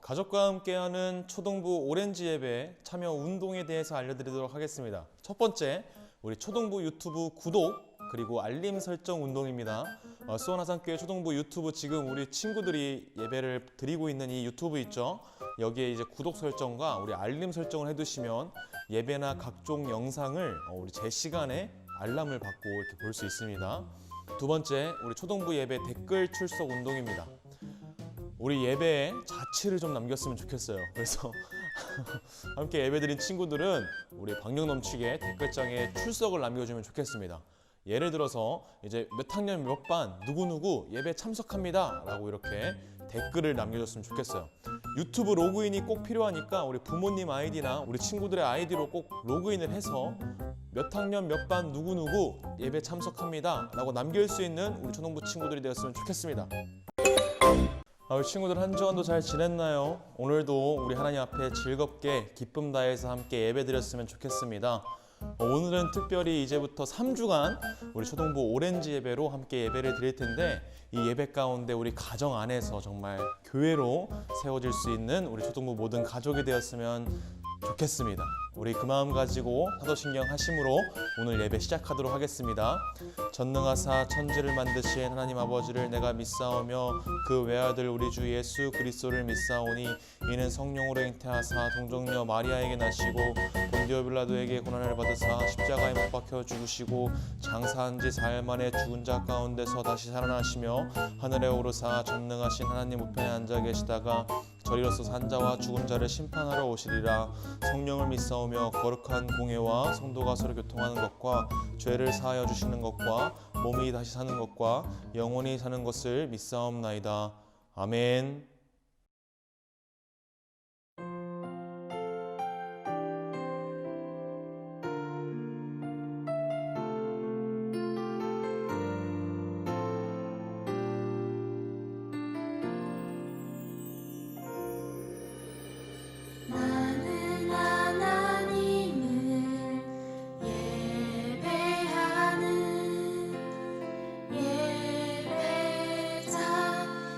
가족과 함께하는 초동부 오렌지 예배 참여 운동에 대해서 알려드리도록 하겠습니다. 첫 번째, 우리 초동부 유튜브 구독 그리고 알림 설정 운동입니다. 수원하산교회 초동부 유튜브 지금 우리 친구들이 예배를 드리고 있는 이 유튜브 있죠? 여기에 이제 구독 설정과 우리 알림 설정을 해두시면 예배나 각종 영상을 우리 제 시간에 알람을 받고 이렇게 볼 수 있습니다. 두 번째, 우리 초동부 예배 댓글 출석 운동입니다. 우리 예배에 자취를 좀 남겼으면 좋겠어요. 그래서 함께 예배드린 친구들은 우리 박력 넘치게 댓글장에 출석을 남겨주면 좋겠습니다. 예를 들어서 이제 몇 학년 몇 반 누구누구 예배 참석합니다 라고 이렇게 댓글을 남겨줬으면 좋겠어요. 유튜브 로그인이 꼭 필요하니까 우리 부모님 아이디나 우리 친구들의 아이디로 꼭 로그인을 해서 몇 학년 몇 반 누구누구 예배 참석합니다 라고 남길 수 있는 우리 초동부 친구들이 되었으면 좋겠습니다. 우리 친구들 한 주간도 잘 지냈나요? 오늘도 우리 하나님 앞에 즐겁게 기쁨 다해서 함께 예배 드렸으면 좋겠습니다. 오늘은 특별히 이제부터 3주간 우리 초동부 오렌지 예배로 함께 예배를 드릴 텐데, 이 예배 가운데 우리 가정 안에서 정말 교회로 세워질 수 있는 우리 초동부 모든 가족이 되었으면 좋겠습니다. 우리 그 마음 가지고 사도신경 하심으로 오늘 예배 시작하도록 하겠습니다. 전능하사 천지를 만드신 하나님 아버지를 내가 믿사오며 그 외아들 우리 주 예수 그리스도를 믿사오니 이는 성령으로 잉태하사 동정녀 마리아에게 나시고 본디오 빌라도에게 고난을 받으사 십자가에 못 박혀 죽으시고 장사한 지 사흘 만에 죽은 자 가운데서 다시 살아나시며 하늘에 오르사 전능하신 하나님 우편에 앉아 계시다가 저리로서 산자와 죽은 자를 심판하러 오시리라. 성령을 믿사오며 거룩한 공예와 성도가 서로 교통하는 것과 죄를 사하여 주시는 것과 몸이 다시 사는 것과 영원히 사는 것을 믿사옵나이다. 아멘.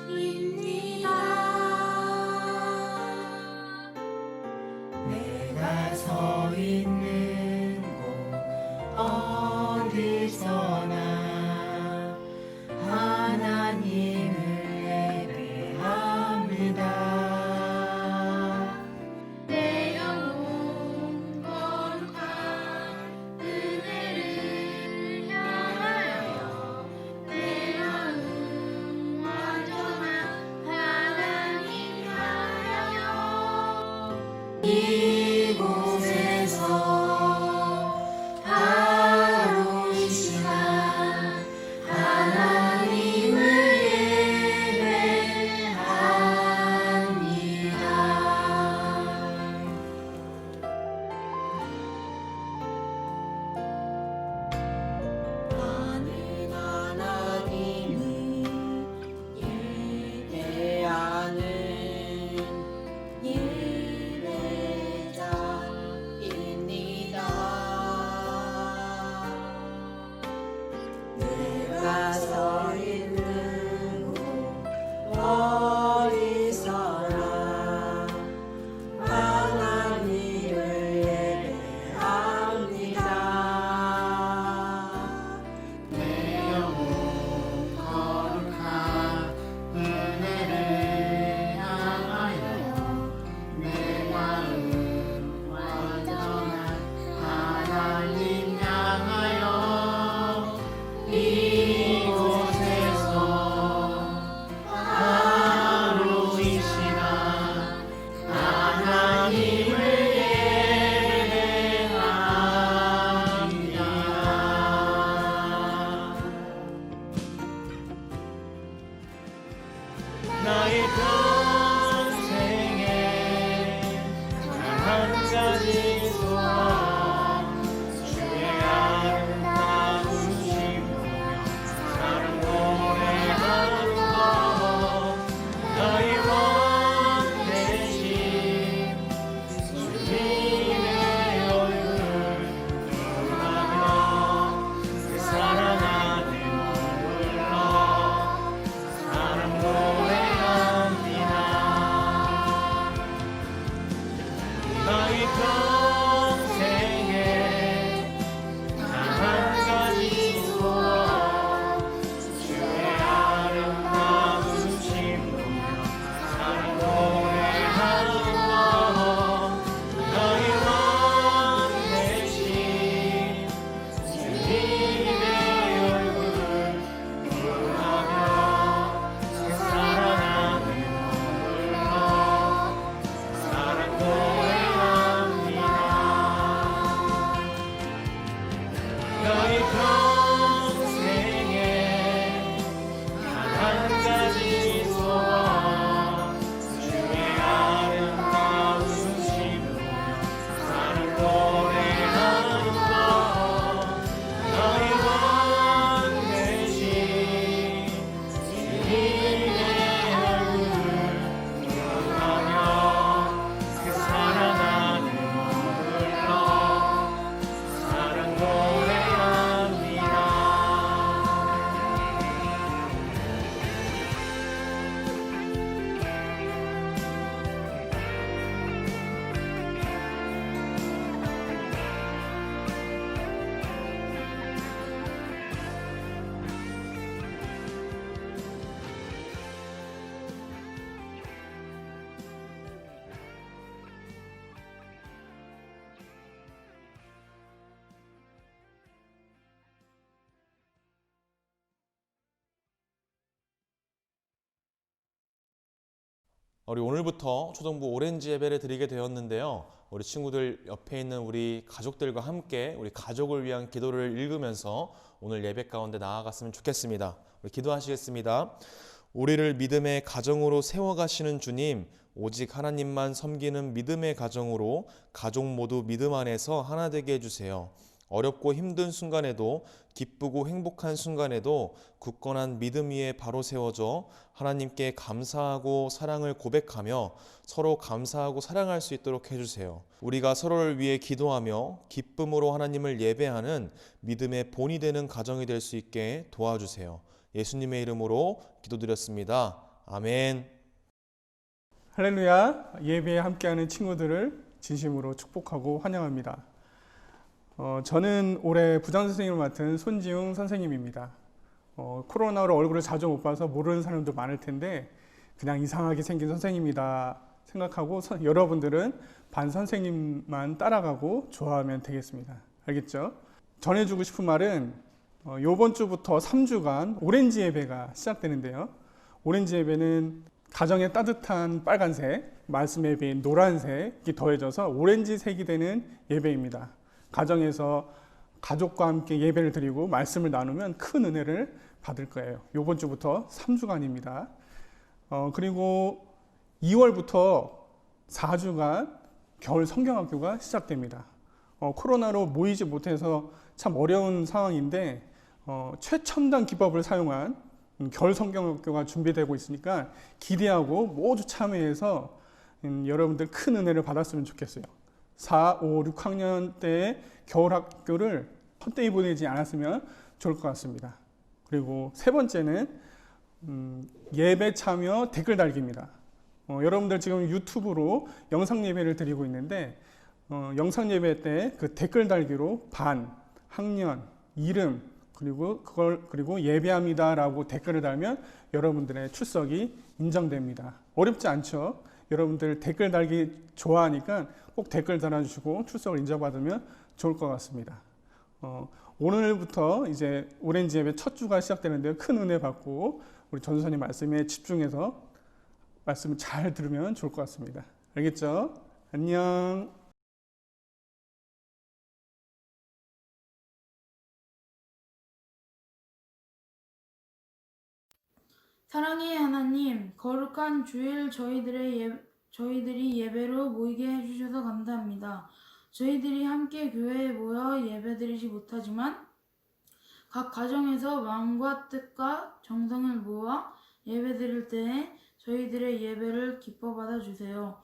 예배자입니다. 우리 오늘부터 초등부 오렌지 예배를 드리게 되었는데요. 우리 친구들 옆에 있는 우리 가족들과 함께 우리 가족을 위한 기도를 읽으면서 오늘 예배 가운데 나아갔으면 좋겠습니다. 우리 기도하시겠습니다. 우리를 믿음의 가정으로 세워가시는 주님, 오직 하나님만 섬기는 믿음의 가정으로 가족 모두 믿음 안에서 하나 되게 해주세요. 어렵고 힘든 순간에도 기쁘고 행복한 순간에도 굳건한 믿음 위에 바로 세워져 하나님께 감사하고 사랑을 고백하며 서로 감사하고 사랑할 수 있도록 해주세요. 우리가 서로를 위해 기도하며 기쁨으로 하나님을 예배하는 믿음의 본이 되는 가정이 될 수 있게 도와주세요. 예수님의 이름으로 기도드렸습니다. 아멘. 할렐루야. 예배에 함께하는 친구들을 진심으로 축복하고 환영합니다. 저는 올해 부장선생님을 맡은 손지웅 선생님입니다. 코로나로 얼굴을 자주 못 봐서 모르는 사람도 많을 텐데 그냥 이상하게 생긴 선생님이다 생각하고 여러분들은 반 선생님만 따라가고 좋아하면 되겠습니다. 알겠죠? 전해주고 싶은 말은 이번 주부터 3주간 오렌지 예배가 시작되는데요. 오렌지 예배는 가정의 따뜻한 빨간색, 말씀 예배인 노란색이 더해져서 오렌지색이 되는 예배입니다. 가정에서 가족과 함께 예배를 드리고 말씀을 나누면 큰 은혜를 받을 거예요. 이번 주부터 3주간입니다. 그리고 2월부터 4주간 겨울 성경학교가 시작됩니다. 코로나로 모이지 못해서 참 어려운 상황인데 최첨단 기법을 사용한 겨울 성경학교가 준비되고 있으니까 기대하고 모두 참여해서 여러분들 큰 은혜를 받았으면 좋겠어요. 4, 5, 6학년 때의 겨울학교를 헛되이 보내지 않았으면 좋을 것 같습니다. 그리고 세 번째는 예배 참여 댓글 달기입니다. 여러분들 지금 유튜브로 영상 예배를 드리고 있는데 영상 예배 때 그 댓글 달기로 반, 학년, 이름 그리고 예배합니다라고 댓글을 달면 여러분들의 출석이 인정됩니다. 어렵지 않죠? 여러분들 댓글 달기 좋아하니까 꼭 댓글 달아주시고 출석을 인정받으면 좋을 것 같습니다. 오늘부터 이제 오렌지 예배 첫 주가 시작되는데요. 큰 은혜 받고 우리 전도사님 말씀에 집중해서 말씀을 잘 들으면 좋을 것 같습니다. 알겠죠? 안녕. 사랑의 하나님, 거룩한 주일 저희들이 예배로 모이게 해주셔서 감사합니다. 저희들이 함께 교회에 모여 예배드리지 못하지만 각 가정에서 마음과 뜻과 정성을 모아 예배드릴 때에 저희들의 예배를 기뻐 받아주세요.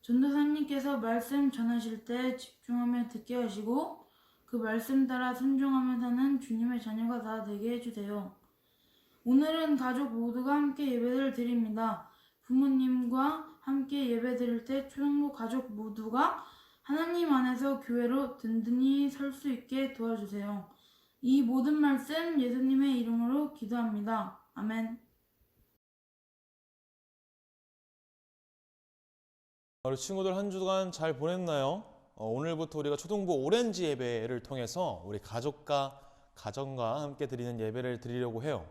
전도사님께서 말씀 전하실 때 집중하며 듣게 하시고 그 말씀 따라 순종하며 사는 주님의 자녀가 다 되게 해주세요. 오늘은 가족 모두가 함께 예배를 드립니다. 부모님과 함께 예배 드릴 때 초등부 가족 모두가 하나님 안에서 교회로 든든히 설 수 있게 도와주세요. 이 모든 말씀 예수님의 이름으로 기도합니다. 아멘. 우리 친구들 한 주간 잘 보냈나요? 오늘부터 우리가 초등부 오렌지 예배를 통해서 우리 가족과 가정과 함께 드리는 예배를 드리려고 해요.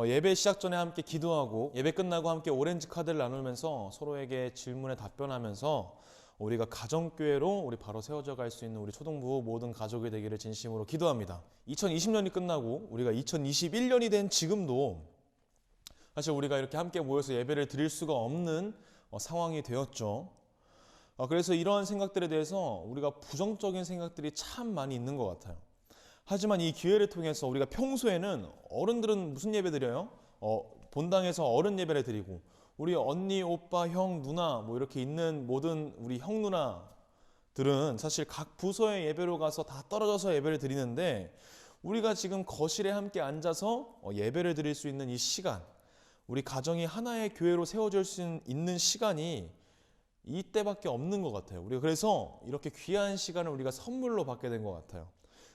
예배 시작 전에 함께 기도하고 예배 끝나고 함께 오렌지 카드를 나누면서 서로에게 질문에 답변하면서 우리가 가정교회로 우리 바로 세워져 갈 수 있는 우리 초등부 모든 가족이 되기를 진심으로 기도합니다. 2020년이 끝나고 우리가 2021년이 된 지금도 사실 우리가 이렇게 함께 모여서 예배를 드릴 수가 없는 상황이 되었죠. 그래서 이러한 생각들에 대해서 우리가 부정적인 생각들이 참 많이 있는 것 같아요. 하지만 이 기회를 통해서 우리가 평소에는 어른들은 무슨 예배 드려요? 본당에서 어른 예배를 드리고 우리 언니, 오빠, 형, 누나 뭐 이렇게 있는 모든 우리 형, 누나들은 사실 각 부서의 예배로 가서 다 떨어져서 예배를 드리는데 우리가 지금 거실에 함께 앉아서 예배를 드릴 수 있는 이 시간, 우리 가정이 하나의 교회로 세워질 수 있는 시간이 이때밖에 없는 것 같아요. 우리가 그래서 이렇게 귀한 시간을 우리가 선물로 받게 된 것 같아요.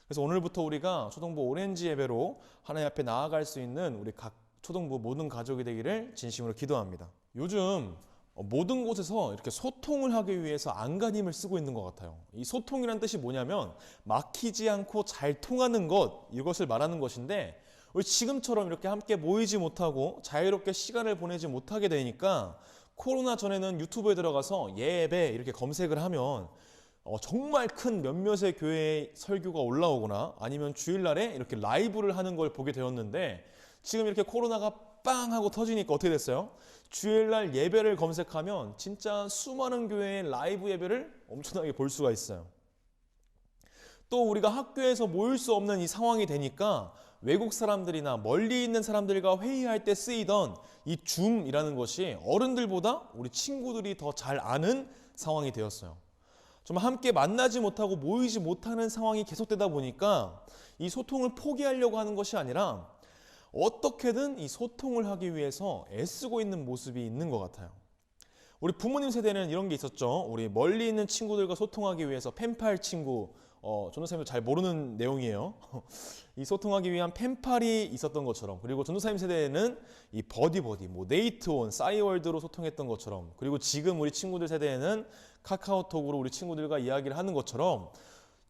그래서 오늘부터 우리가 초등부 오렌지 예배로 하나님 앞에 나아갈 수 있는 우리 각 초등부 모든 가족이 되기를 진심으로 기도합니다. 요즘 모든 곳에서 이렇게 소통을 하기 위해서 안간힘을 쓰고 있는 것 같아요. 이 소통이란 뜻이 뭐냐면 막히지 않고 잘 통하는 것, 이것을 말하는 것인데 우리 지금처럼 이렇게 함께 모이지 못하고 자유롭게 시간을 보내지 못하게 되니까 코로나 전에는 유튜브에 들어가서 예배 이렇게 검색을 하면 정말 큰 몇몇의 교회의 설교가 올라오거나 아니면 주일날에 이렇게 라이브를 하는 걸 보게 되었는데, 지금 이렇게 코로나가 빵 하고 터지니까 어떻게 됐어요? 주일날 예배를 검색하면 진짜 수많은 교회의 라이브 예배를 엄청나게 볼 수가 있어요. 또 우리가 학교에서 모일 수 없는 이 상황이 되니까 외국 사람들이나 멀리 있는 사람들과 회의할 때 쓰이던 이 줌이라는 것이 어른들보다 우리 친구들이 더 잘 아는 상황이 되었어요. 정말 함께 만나지 못하고 모이지 못하는 상황이 계속되다 보니까 이 소통을 포기하려고 하는 것이 아니라 어떻게든 이 소통을 하기 위해서 애쓰고 있는 모습이 있는 것 같아요. 우리 부모님 세대는 이런 게 있었죠. 우리 멀리 있는 친구들과 소통하기 위해서 펜팔 친구, 전도사님도 잘 모르는 내용이에요. 이 소통하기 위한 펜팔이 있었던 것처럼, 그리고 전도사님 세대에는 이 버디버디, 네이트온, 싸이월드로 소통했던 것처럼, 그리고 지금 우리 친구들 세대에는 카카오톡으로 우리 친구들과 이야기를 하는 것처럼,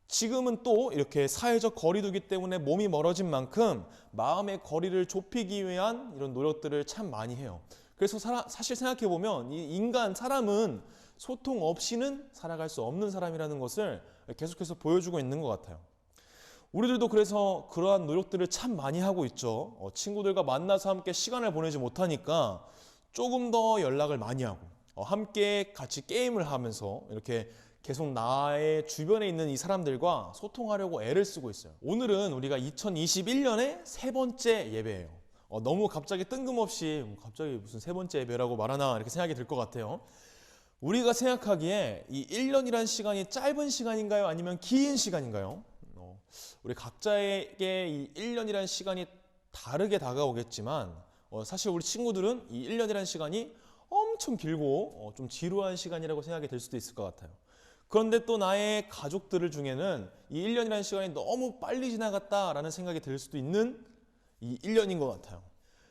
지금은 또 이렇게 사회적 거리두기 때문에 몸이 멀어진 만큼 마음의 거리를 좁히기 위한 이런 노력들을 참 많이 해요. 그래서 사실 생각해보면 이 사람은 소통 없이는 살아갈 수 없는 사람이라는 것을 계속해서 보여주고 있는 것 같아요. 우리들도 그래서 그러한 노력들을 참 많이 하고 있죠. 친구들과 만나서 함께 시간을 보내지 못하니까 조금 더 연락을 많이 하고, 함께 같이 게임을 하면서 이렇게 계속 나의 주변에 있는 이 사람들과 소통하려고 애를 쓰고 있어요. 오늘은 우리가 2021년의 세 번째 예배예요. 너무 갑자기 뜬금없이 갑자기 무슨 세 번째 예배라고 말하나 이렇게 생각이 들 것 같아요. 우리가 생각하기에 이 1년이란 시간이 짧은 시간인가요? 아니면 긴 시간인가요? 우리 각자에게 이 1년이란 시간이 다르게 다가오겠지만 사실 우리 친구들은 이 1년이란 시간이 엄청 길고 좀 지루한 시간이라고 생각이 될 수도 있을 것 같아요. 그런데 또 나의 가족들 중에는 이 1년이라는 시간이 너무 빨리 지나갔다라는 생각이 들 수도 있는 이 1년인 것 같아요.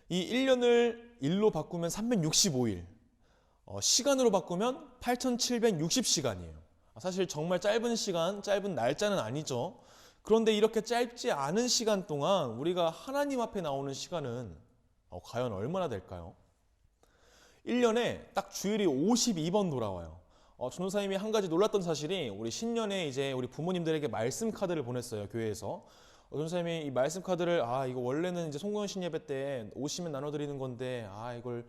이 1년을 일로 바꾸면 365일, 시간으로 바꾸면 8760시간이에요. 사실 정말 짧은 시간, 짧은 날짜는 아니죠. 그런데 이렇게 짧지 않은 시간 동안 우리가 하나님 앞에 나오는 시간은 과연 얼마나 될까요? 1년에 딱 주일이 52번 돌아와요. 전도사님이 한 가지 놀랐던 사실이, 우리 신년에 이제 우리 부모님들에게 말씀 카드를 보냈어요, 교회에서. 전도사님이 이 말씀 카드를, 이거 원래는 이제 송구영신 예배 때 오시면 나눠드리는 건데, 이걸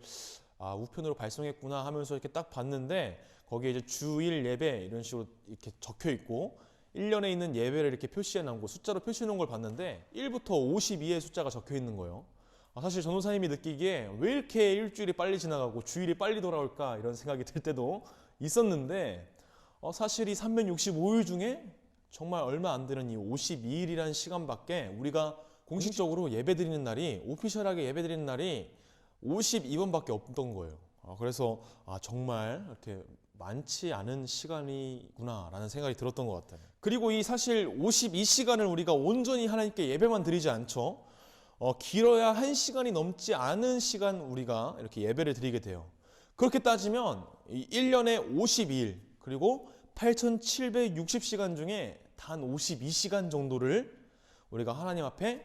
우편으로 발송했구나 하면서 이렇게 딱 봤는데, 거기에 이제 주일 예배 이런 식으로 이렇게 적혀 있고, 1년에 있는 예배를 이렇게 표시해 놓은 거, 숫자로 표시해 놓은 걸 봤는데 1부터 52의 숫자가 적혀 있는 거예요. 사실 전도사님이 느끼기에 왜 이렇게 일주일이 빨리 지나가고 주일이 빨리 돌아올까 이런 생각이 들 때도 있었는데, 사실 이 365일 중에 정말 얼마 안 되는 이 52일이라는 시간밖에 우리가 공식적으로 예배드리는 날이, 오피셜하게 예배드리는 날이 52번밖에 없던 거예요. 그래서 정말 이렇게 많지 않은 시간이구나 라는 생각이 들었던 것 같아요. 그리고 이 사실 52시간을 우리가 온전히 하나님께 예배만 드리지 않죠. 길어야 1시간이 넘지 않은 시간 우리가 이렇게 예배를 드리게 돼요. 그렇게 따지면 이 1년에 52일 그리고 8760시간 중에 단 52시간 정도를 우리가 하나님 앞에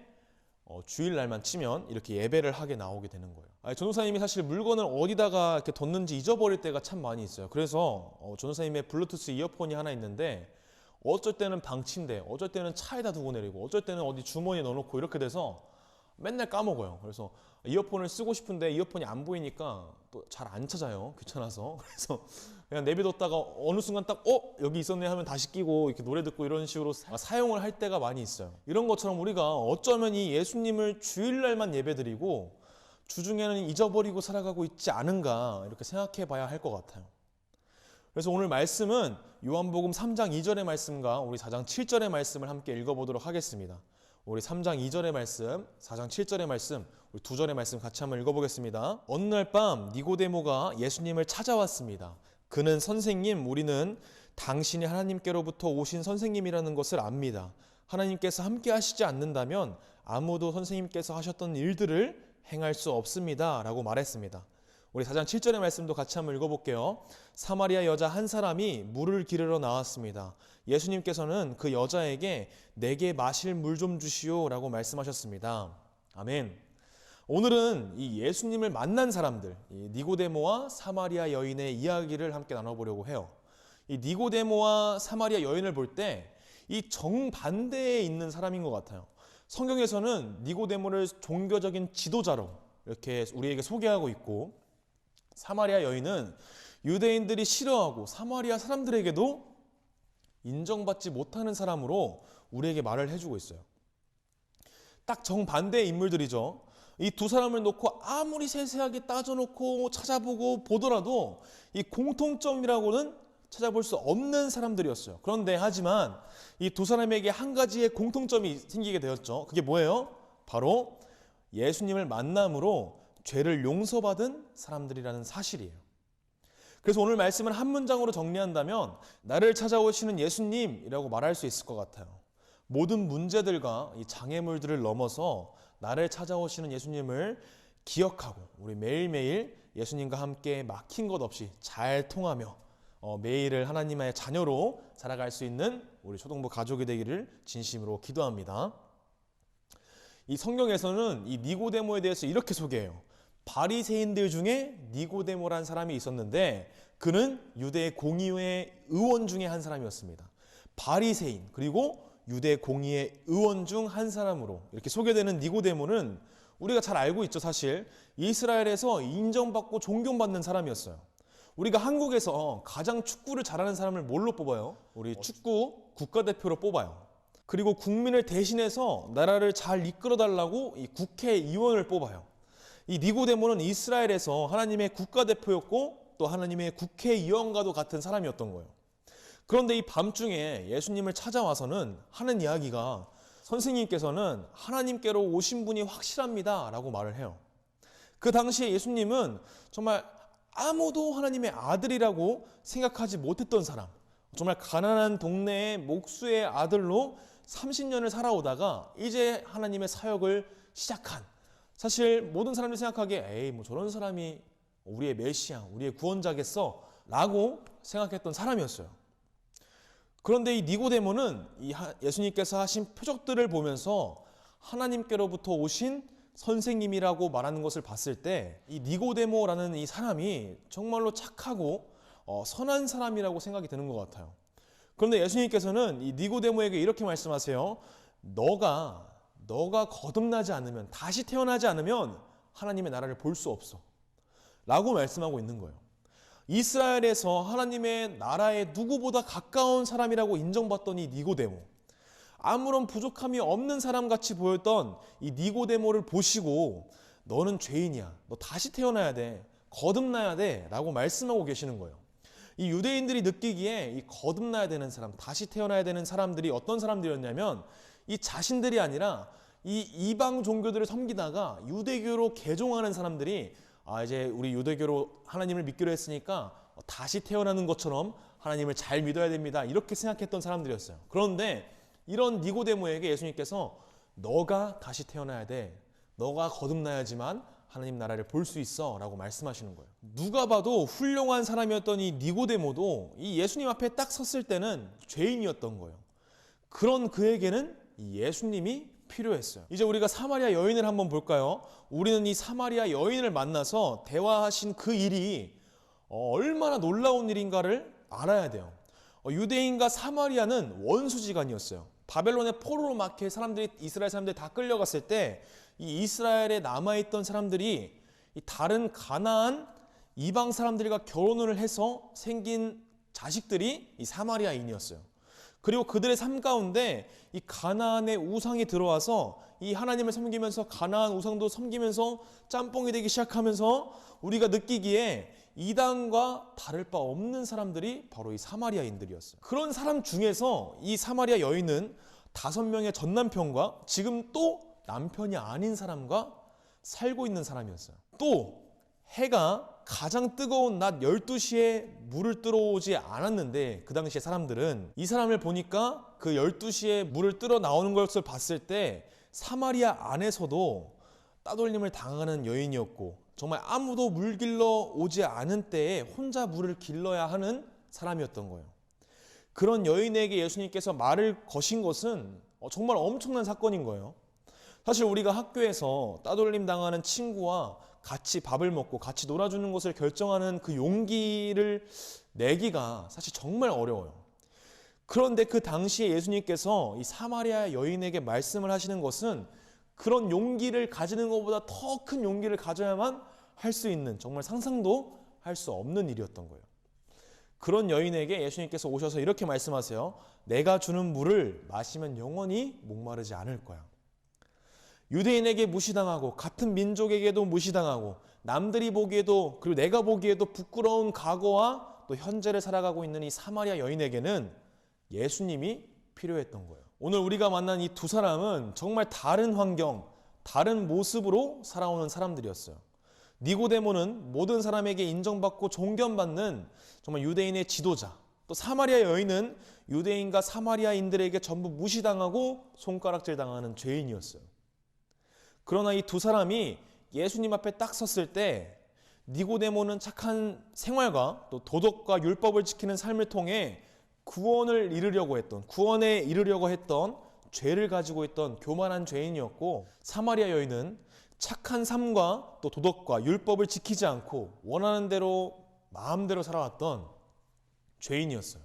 주일날만 치면 이렇게 예배를 하게 나오게 되는 거예요. 전도사님이 사실 물건을 어디다가 이렇게 뒀는지 잊어버릴 때가 참 많이 있어요. 그래서 전도사님의 블루투스 이어폰이 하나 있는데, 어쩔 때는 방치인데 어쩔 때는 차에다 두고 내리고 어쩔 때는 어디 주머니에 넣어놓고 이렇게 돼서 맨날 까먹어요. 그래서 이어폰을 쓰고 싶은데 이어폰이 안 보이니까 또 잘 안 찾아요. 귀찮아서. 그래서 그냥 내비뒀다가 어느 순간 딱 여기 있었네 하면 다시 끼고 이렇게 노래 듣고 이런 식으로 사용을 할 때가 많이 있어요. 이런 것처럼 우리가 어쩌면 이 예수님을 주일날만 예배드리고 주중에는 잊어버리고 살아가고 있지 않은가 이렇게 생각해 봐야 할 것 같아요. 그래서 오늘 말씀은 요한복음 3장 2절의 말씀과 우리 4장 7절의 말씀을 함께 읽어보도록 하겠습니다. 우리 3장 2절의 말씀, 4장 7절의 말씀, 우리 두 절의 말씀 같이 한번 읽어보겠습니다. 어느 날 밤 니고데모가 예수님을 찾아왔습니다. 그는 선생님, 우리는 당신이 하나님께로부터 오신 선생님이라는 것을 압니다. 하나님께서 함께 하시지 않는다면 아무도 선생님께서 하셨던 일들을 행할 수 없습니다. 라고 말했습니다. 우리 4장 7절의 말씀도 같이 한번 읽어볼게요. 사마리아 여자 한 사람이 물을 기르러 나왔습니다. 예수님께서는 그 여자에게 내게 마실 물 좀 주시오 라고 말씀하셨습니다. 아멘. 오늘은 이 예수님을 만난 사람들, 이 니고데모와 사마리아 여인의 이야기를 함께 나눠보려고 해요. 이 니고데모와 사마리아 여인을 볼 때 이 정반대에 있는 사람인 것 같아요. 성경에서는 니고데모를 종교적인 지도자로 이렇게 우리에게 소개하고 있고, 사마리아 여인은 유대인들이 싫어하고 사마리아 사람들에게도 인정받지 못하는 사람으로 우리에게 말을 해주고 있어요. 딱 정반대의 인물들이죠. 이 두 사람을 놓고 아무리 세세하게 따져놓고 찾아보고 보더라도 이 공통점이라고는 찾아볼 수 없는 사람들이었어요. 그런데 하지만 이 두 사람에게 한 가지의 공통점이 생기게 되었죠. 그게 뭐예요? 바로 예수님을 만남으로 죄를 용서받은 사람들이라는 사실이에요. 그래서 오늘 말씀을 한 문장으로 정리한다면 나를 찾아오시는 예수님이라고 말할 수 있을 것 같아요. 모든 문제들과 이 장애물들을 넘어서 나를 찾아오시는 예수님을 기억하고 우리 매일매일 예수님과 함께 막힌 것 없이 잘 통하며 매일을 하나님의 자녀로 살아갈 수 있는 우리 초동부 가족이 되기를 진심으로 기도합니다. 이 성경에서는 이 니고데모에 대해서 이렇게 소개해요. 바리새인들 중에 니고데모라는 사람이 있었는데 그는 유대 공의회 의원 중에 한 사람이었습니다. 바리새인 그리고 유대 공의회 의원 중 한 사람으로 이렇게 소개되는 니고데모는 우리가 잘 알고 있죠. 사실 이스라엘에서 인정받고 존경받는 사람이었어요. 우리가 한국에서 가장 축구를 잘하는 사람을 뭘로 뽑아요? 우리 축구 국가대표로 뽑아요. 그리고 국민을 대신해서 나라를 잘 이끌어달라고 이 국회의원을 뽑아요. 이 니고데모는 이스라엘에서 하나님의 국가대표였고 또 하나님의 국회의원과도 같은 사람이었던 거예요. 그런데 이 밤중에 예수님을 찾아와서는 하는 이야기가 선생님께서는 하나님께로 오신 분이 확실합니다 라고 말을 해요. 그 당시에 예수님은 정말 아무도 하나님의 아들이라고 생각하지 못했던 사람, 정말 가난한 동네의 목수의 아들로 30년을 살아오다가 이제 하나님의 사역을 시작한, 사실 모든 사람들이 생각하기에 에이 뭐 저런 사람이 우리의 메시아, 우리의 구원자겠어 라고 생각했던 사람이었어요. 그런데 이 니고데모는 예수님께서 하신 표적들을 보면서 하나님께로부터 오신 선생님이라고 말하는 것을 봤을 때 이 니고데모라는 이 사람이 정말로 착하고 선한 사람이라고 생각이 드는 것 같아요. 그런데 예수님께서는 이 니고데모에게 이렇게 말씀하세요. 너가 거듭나지 않으면, 다시 태어나지 않으면 하나님의 나라를 볼 수 없어 라고 말씀하고 있는 거예요. 이스라엘에서 하나님의 나라에 누구보다 가까운 사람이라고 인정받던 이 니고데모, 아무런 부족함이 없는 사람같이 보였던 이 니고데모를 보시고 너는 죄인이야, 너 다시 태어나야 돼, 거듭나야 돼 라고 말씀하고 계시는 거예요. 이 유대인들이 느끼기에 이 거듭나야 되는 사람, 다시 태어나야 되는 사람들이 어떤 사람들이었냐면 이 자신들이 아니라 이 이방 종교들을 섬기다가 유대교로 개종하는 사람들이 이제 우리 유대교로 하나님을 믿기로 했으니까 다시 태어나는 것처럼 하나님을 잘 믿어야 됩니다 이렇게 생각했던 사람들이었어요. 그런데 이런 니고데모에게 예수님께서 너가 다시 태어나야 돼, 너가 거듭나야지만 하나님 나라를 볼 수 있어 라고 말씀하시는 거예요. 누가 봐도 훌륭한 사람이었던 이 니고데모도 이 예수님 앞에 딱 섰을 때는 죄인이었던 거예요. 그런 그에게는 이 예수님이 필요했어요. 이제 우리가 사마리아 여인을 한번 볼까요? 우리는 이 사마리아 여인을 만나서 대화하신 그 일이 얼마나 놀라운 일인가를 알아야 돼요. 유대인과 사마리아는 원수지간이었어요. 바벨론의 포로로 막혀 이스라엘 사람들이 다 끌려갔을 때 이 이스라엘에 남아있던 사람들이 이 다른 가나안 이방 사람들과 결혼을 해서 생긴 자식들이 이 사마리아인이었어요. 그리고 그들의 삶 가운데 이 가나안의 우상이 들어와서 이 하나님을 섬기면서 가나안 우상도 섬기면서 짬뽕이 되기 시작하면서 우리가 느끼기에 이단과 다를 바 없는 사람들이 바로 이 사마리아인들이었어요. 그런 사람 중에서 이 사마리아 여인은 5명의 전 남편과 지금 또 남편이 아닌 사람과 살고 있는 사람이었어요. 또 해가 가장 뜨거운 낮 12시에 물을 들어오지 않았는데 그 당시에 사람들은 이 사람을 보니까 그 12시에 물을 들어 나오는 것을 봤을 때 사마리아 안에서도 따돌림을 당하는 여인이었고 정말 아무도 물 길러 오지 않은 때에 혼자 물을 길러야 하는 사람이었던 거예요. 그런 여인에게 예수님께서 말을 거신 것은 정말 엄청난 사건인 거예요. 사실 우리가 학교에서 따돌림 당하는 친구와 같이 밥을 먹고 같이 놀아주는 것을 결정하는 그 용기를 내기가 사실 정말 어려워요. 그런데 그 당시에 예수님께서 이 사마리아 여인에게 말씀을 하시는 것은 그런 용기를 가지는 것보다 더 큰 용기를 가져야만 할 수 있는, 정말 상상도 할 수 없는 일이었던 거예요. 그런 여인에게 예수님께서 오셔서 이렇게 말씀하세요. 내가 주는 물을 마시면 영원히 목마르지 않을 거야. 유대인에게 무시당하고 같은 민족에게도 무시당하고 남들이 보기에도, 그리고 내가 보기에도 부끄러운 과거와 또 현재를 살아가고 있는 이 사마리아 여인에게는 예수님이 필요했던 거예요. 오늘 우리가 만난 이 두 사람은 정말 다른 환경, 다른 모습으로 살아오는 사람들이었어요. 니고데모는 모든 사람에게 인정받고 존경받는 정말 유대인의 지도자, 또 사마리아 여인은 유대인과 사마리아인들에게 전부 무시당하고 손가락질 당하는 죄인이었어요. 그러나 이 두 사람이 예수님 앞에 딱 섰을 때 니고데모는 착한 생활과 또 도덕과 율법을 지키는 삶을 통해 구원에 이르려고 했던 죄를 가지고 있던 교만한 죄인이었고, 사마리아 여인은 착한 삶과 또 도덕과 율법을 지키지 않고 원하는 대로 마음대로 살아왔던 죄인이었어요.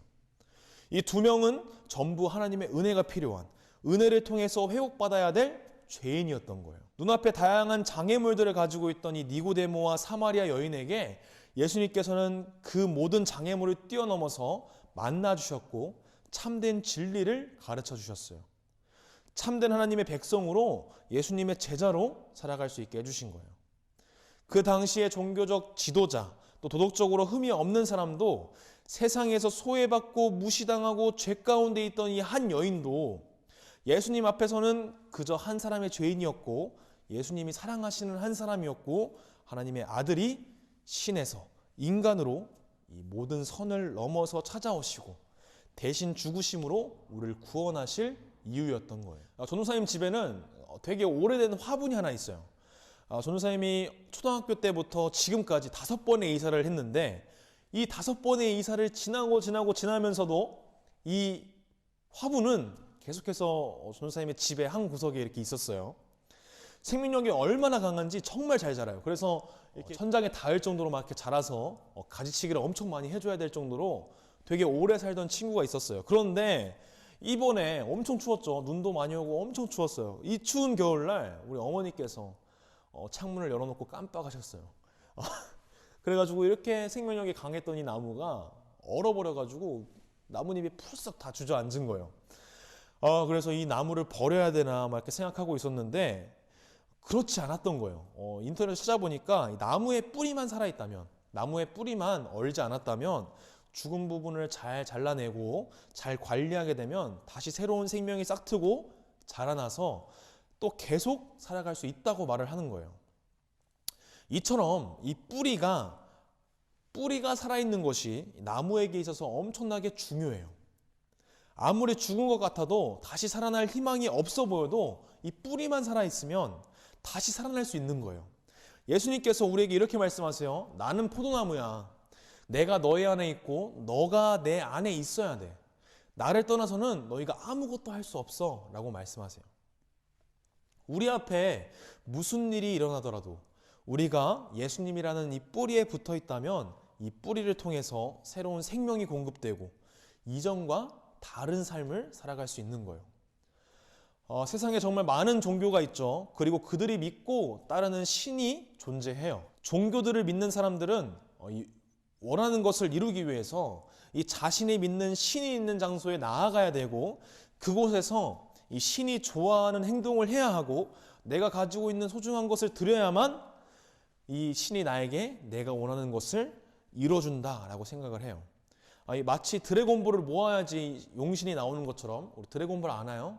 이 두 명은 전부 하나님의 은혜가 필요한, 은혜를 통해서 회복받아야 될 죄인이었던 거예요. 눈앞에 다양한 장애물들을 가지고 있던 이 니고데모와 사마리아 여인에게 예수님께서는 그 모든 장애물을 뛰어넘어서 만나 주셨고 참된 진리를 가르쳐 주셨어요. 참된 하나님의 백성으로 예수님의 제자로 살아갈 수 있게 해주신 거예요. 그 당시의 종교적 지도자, 또 도덕적으로 흠이 없는 사람도 세상에서 소외받고 무시당하고 죄 가운데 있던 이 한 여인도 예수님 앞에서는 그저 한 사람의 죄인이었고, 예수님이 사랑하시는 한 사람이었고, 하나님의 아들이 신에서 인간으로 이 모든 선을 넘어서 찾아오시고 대신 죽으심으로 우리를 구원하실 이유였던 거예요. 전도사님 집에는 되게 오래된 화분이 하나 있어요. 전도사님이 초등학교 때부터 지금까지 5번의 이사를 했는데, 이 5번의 이사를 지나면서도 이 화분은 계속해서 전도사님의 집의 한 구석에 이렇게 있었어요. 생명력이 얼마나 강한지 정말 잘 자라요. 그래서 이렇게 천장에 닿을 정도로 막 이렇게 자라서 가지치기를 엄청 많이 해줘야 될 정도로 되게 오래 살던 친구가 있었어요. 그런데 이번에 엄청 추웠죠. 눈도 많이 오고 엄청 추웠어요. 이 추운 겨울날 우리 어머니께서 창문을 열어놓고 깜빡하셨어요. 그래가지고 이렇게 생명력이 강했던 이 나무가 얼어버려가지고 나뭇잎이 푸르썩 다 주저앉은 거예요. 그래서 이 나무를 버려야 되나 막 이렇게 생각하고 있었는데 그렇지 않았던 거예요. 인터넷 찾아보니까 이 나무의 뿌리만 살아있다면, 나무의 뿌리만 얼지 않았다면 죽은 부분을 잘 잘라내고 잘 관리하게 되면 다시 새로운 생명이 싹트고 자라나서 또 계속 살아갈 수 있다고 말을 하는 거예요. 이처럼 이 뿌리가 살아있는 것이 나무에게 있어서 엄청나게 중요해요. 아무리 죽은 것 같아도 다시 살아날 희망이 없어 보여도 이 뿌리만 살아있으면 다시 살아날 수 있는 거예요. 예수님께서 우리에게 이렇게 말씀하세요. 나는 포도나무야. 내가 너희 안에 있고 너가 내 안에 있어야 돼. 나를 떠나서는 너희가 아무것도 할 수 없어 라고 말씀하세요. 우리 앞에 무슨 일이 일어나더라도 우리가 예수님이라는 이 뿌리에 붙어 있다면 이 뿌리를 통해서 새로운 생명이 공급되고 이전과 다른 삶을 살아갈 수 있는 거예요. 세상에 정말 많은 종교가 있죠. 그리고 그들이 믿고 따르는 신이 존재해요. 종교들을 믿는 사람들은 원하는 것을 이루기 위해서 이 자신이 믿는 신이 있는 장소에 나아가야 되고, 그곳에서 이 신이 좋아하는 행동을 해야 하고, 내가 가지고 있는 소중한 것을 드려야만 이 신이 나에게 내가 원하는 것을 이뤄준다라고 생각을 해요. 마치 드래곤볼을 모아야지 용신이 나오는 것처럼. 우리 드래곤볼 아나요?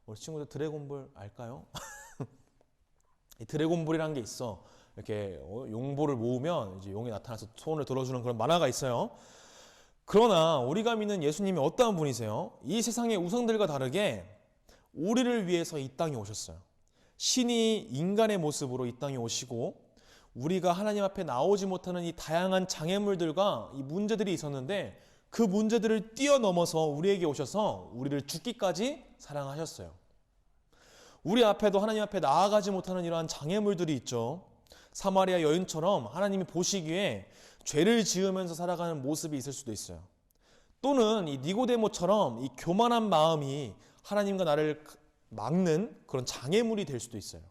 우리 친구들 드래곤볼 알까요? 이 드래곤볼이라는 게 있어. 이렇게 용볼을 모으면 이제 용이 나타나서 소원을 들어주는 그런 만화가 있어요. 그러나 우리가 믿는 예수님이 어떠한 분이세요? 이 세상의 우상들과 다르게 우리를 위해서 이 땅에 오셨어요. 신이 인간의 모습으로 이 땅에 오시고, 우리가 하나님 앞에 나오지 못하는 이 다양한 장애물들과 이 문제들이 있었는데 그 문제들을 뛰어넘어서 우리에게 오셔서 우리를 죽기까지 사랑하셨어요. 우리 앞에도 하나님 앞에 나아가지 못하는 이러한 장애물들이 있죠. 사마리아 여인처럼 하나님이 보시기에 죄를 지으면서 살아가는 모습이 있을 수도 있어요. 또는 이 니고데모처럼 이 교만한 마음이 하나님과 나를 막는 그런 장애물이 될 수도 있어요.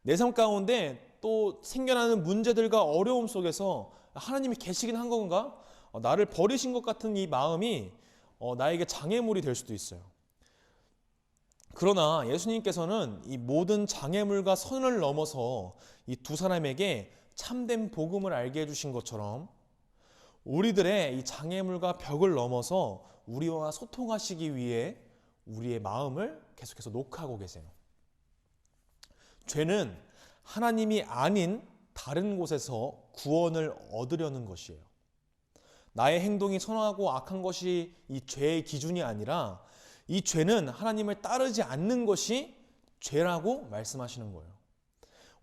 내 삶 가운데 또 생겨나는 문제들과 어려움 속에서 하나님이 계시긴 한 건가? 나를 버리신 것 같은 이 마음이 나에게 장애물이 될 수도 있어요. 그러나 예수님께서는 이 모든 장애물과 선을 넘어서 이 두 사람에게 참된 복음을 알게 해주신 것처럼 우리들의 이 장애물과 벽을 넘어서 우리와 소통하시기 위해 우리의 마음을 계속해서 녹하고 계세요. 죄는 하나님이 아닌 다른 곳에서 구원을 얻으려는 것이에요. 나의 행동이 선하고 악한 것이 이 죄의 기준이 아니라 이 죄는 하나님을 따르지 않는 것이 죄라고 말씀하시는 거예요.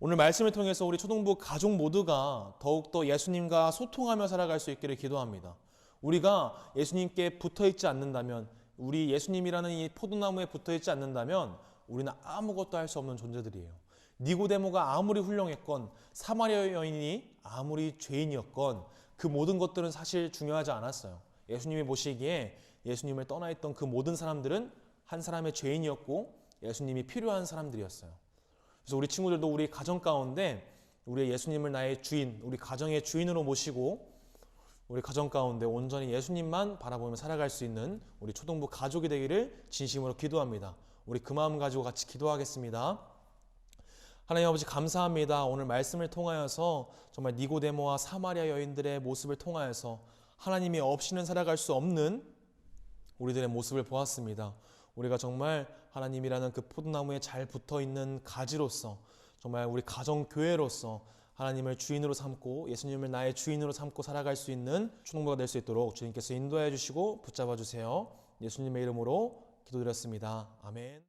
오늘 말씀을 통해서 우리 초동부 가족 모두가 더욱더 예수님과 소통하며 살아갈 수 있기를 기도합니다. 우리가 예수님께 붙어있지 않는다면, 우리 예수님이라는 이 포도나무에 붙어있지 않는다면 우리는 아무것도 할 수 없는 존재들이에요. 니고데모가 아무리 훌륭했건, 사마리아 여인이 아무리 죄인이었건 그 모든 것들은 사실 중요하지 않았어요. 예수님이 보시기에 예수님을 떠나 있던 그 모든 사람들은 한 사람의 죄인이었고 예수님이 필요한 사람들이었어요. 그래서 우리 친구들도 우리 가정 가운데 우리 예수님을 나의 주인, 우리 가정의 주인으로 모시고 우리 가정 가운데 온전히 예수님만 바라보며 살아갈 수 있는 우리 초동부 가족이 되기를 진심으로 기도합니다. 우리 그 마음 가지고 같이 기도하겠습니다. 하나님 아버지 감사합니다. 오늘 말씀을 통하여서 정말 니고데모와 사마리아 여인들의 모습을 통하여서 하나님이 없이는 살아갈 수 없는 우리들의 모습을 보았습니다. 우리가 정말 하나님이라는 그 포도나무에 잘 붙어있는 가지로서 정말 우리 가정교회로서 하나님을 주인으로 삼고 예수님을 나의 주인으로 삼고 살아갈 수 있는 초동부가 될 수 있도록 주님께서 인도해 주시고 붙잡아 주세요. 예수님의 이름으로 기도드렸습니다. 아멘.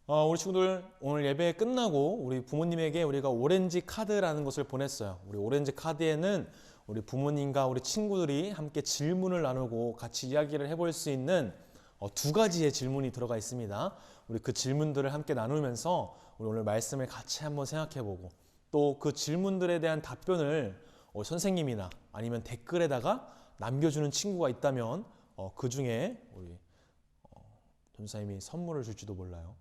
우리 친구들 오늘 예배 끝나고 우리 부모님에게 우리가 오렌지 카드라는 것을 보냈어요. 우리 오렌지 카드에는 우리 부모님과 우리 친구들이 함께 질문을 나누고 같이 이야기를 해볼 수 있는 두 가지의 질문이 들어가 있습니다. 우리 그 질문들을 함께 나누면서 우리 오늘 말씀을 같이 한번 생각해보고 또 그 질문들에 대한 답변을 선생님이나 아니면 댓글에다가 남겨주는 친구가 있다면 그 중에 우리 전사님이 선물을 줄지도 몰라요.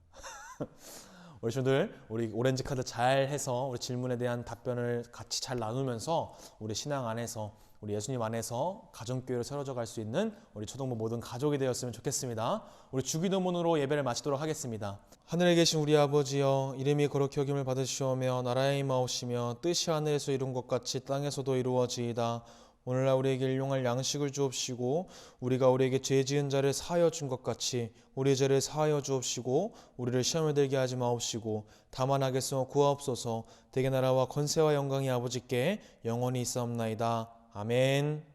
우리 친구들 우리 오렌지 카드 잘 해서 우리 질문에 대한 답변을 같이 잘 나누면서 우리 신앙 안에서 우리 예수님 안에서 가정교회로 세워져 갈 수 있는 우리 초동부 모든 가족이 되었으면 좋겠습니다. 우리 주기도문으로 예배를 마치도록 하겠습니다. 하늘에 계신 우리 아버지여, 이름이 거룩히 여김을 받으시오며 나라의 임하오시며 뜻이 하늘에서 이룬 것 같이 땅에서도 이루어지이다. 오늘날 우리에게 일용할 양식을 주옵시고 우리가 우리에게 죄 지은 자를 사하여 준 것 같이 우리의 죄를 사하여 주옵시고 우리를 시험에 들게 하지 마옵시고 다만 하겠으며 구하옵소서. 대개 나라와 권세와 영광이 아버지께 영원히 있사옵나이다. 아멘.